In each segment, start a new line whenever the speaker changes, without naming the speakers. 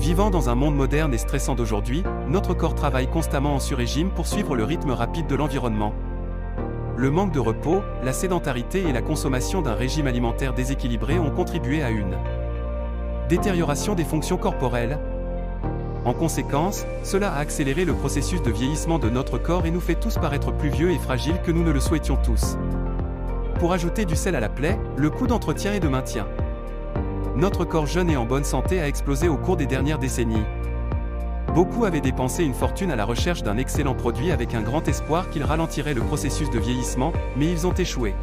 Vivant dans un monde moderne et stressant d'aujourd'hui, notre corps travaille constamment en sur-régime pour suivre le rythme rapide de l'environnement. Le manque de repos, la sédentarité et la consommation d'un régime alimentaire déséquilibré ont contribué à une détérioration des fonctions corporelles. En conséquence, cela a accéléré le processus de vieillissement de notre corps et nous fait tous paraître plus vieux et fragiles que nous ne le souhaitions tous. Pour ajouter du sel à la plaie, le coût d'entretien et de maintien. Notre corps jeune et en bonne santé a explosé au cours des dernières décennies. Beaucoup avaient dépensé une fortune à la recherche d'un excellent produit avec un grand espoir qu'il ralentirait le processus de vieillissement, mais ils ont échoué.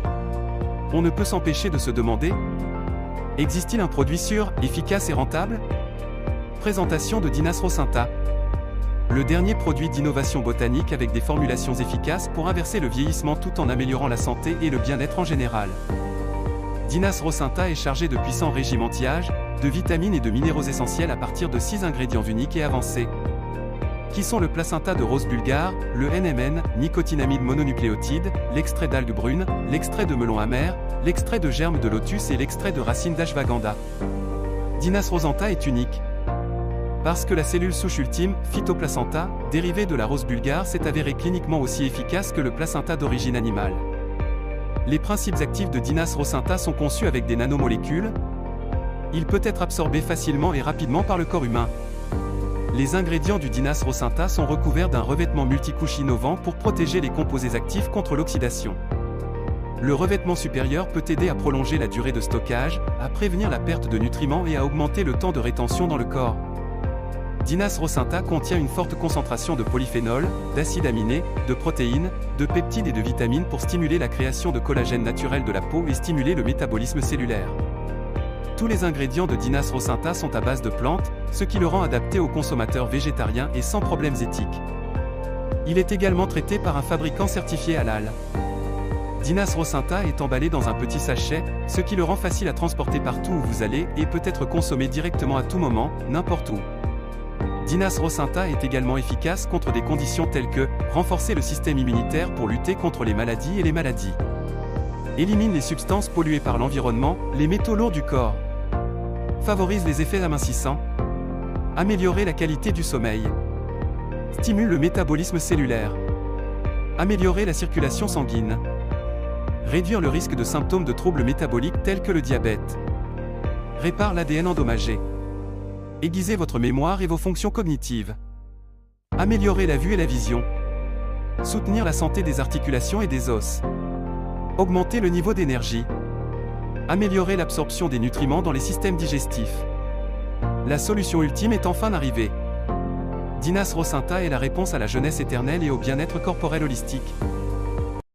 On ne peut s'empêcher de se demander: existe-t-il un produit sûr, efficace et rentable? Présentation de Dinas Rocinta. Le dernier produit d'innovation botanique avec des formulations efficaces pour inverser le vieillissement tout en améliorant la santé et le bien-être en général. Dinas Rocinta est chargé de puissants régimes anti-âge, de vitamines et de minéraux essentiels à partir de 6 ingrédients uniques et avancés. Qui sont le placenta de rose bulgare, le NMN, nicotinamide mononucléotide, l'extrait d'algues brunes, l'extrait de melon amer, l'extrait de germe de lotus et l'extrait de racine d'ashwagandha. Dinas Rocinta est unique parce que la cellule souche ultime, phytoplacenta, dérivée de la rose bulgare, s'est avérée cliniquement aussi efficace que le placenta d'origine animale. Les principes actifs de Dinas Rocinta sont conçus avec des nanomolécules. Il peut être absorbé facilement et rapidement par le corps humain. Les ingrédients du Dinas Rocinta sont recouverts d'un revêtement multicouche innovant pour protéger les composés actifs contre l'oxydation. Le revêtement supérieur peut aider à prolonger la durée de stockage, à prévenir la perte de nutriments et à augmenter le temps de rétention dans le corps. Dinas Rocinta contient une forte concentration de polyphénols, d'acides aminés, de protéines, de peptides et de vitamines pour stimuler la création de collagène naturel de la peau et stimuler le métabolisme cellulaire. Tous les ingrédients de Dinas Rocinta sont à base de plantes, ce qui le rend adapté aux consommateurs végétariens et sans problèmes éthiques. Il est également traité par un fabricant certifié halal. Dinas Rocinta est emballé dans un petit sachet, ce qui le rend facile à transporter partout où vous allez et peut être consommé directement à tout moment, n'importe où. Dinas Rocinta est également efficace contre des conditions telles que renforcer le système immunitaire pour lutter contre les maladies et les maladies. Élimine les substances polluées par l'environnement, les métaux lourds du corps. Favorise les effets amincissants. Améliorer la qualité du sommeil. Stimule le métabolisme cellulaire. Améliorer la circulation sanguine. Réduire le risque de symptômes de troubles métaboliques tels que le diabète. Répare l'ADN endommagé. Aiguiser votre mémoire et vos fonctions cognitives. Améliorer la vue et la vision. Soutenir la santé des articulations et des os. Augmenter le niveau d'énergie. Améliorer l'absorption des nutriments dans les systèmes digestifs. La solution ultime est enfin arrivée. Dinas Rocinta est la réponse à la jeunesse éternelle et au bien-être corporel holistique.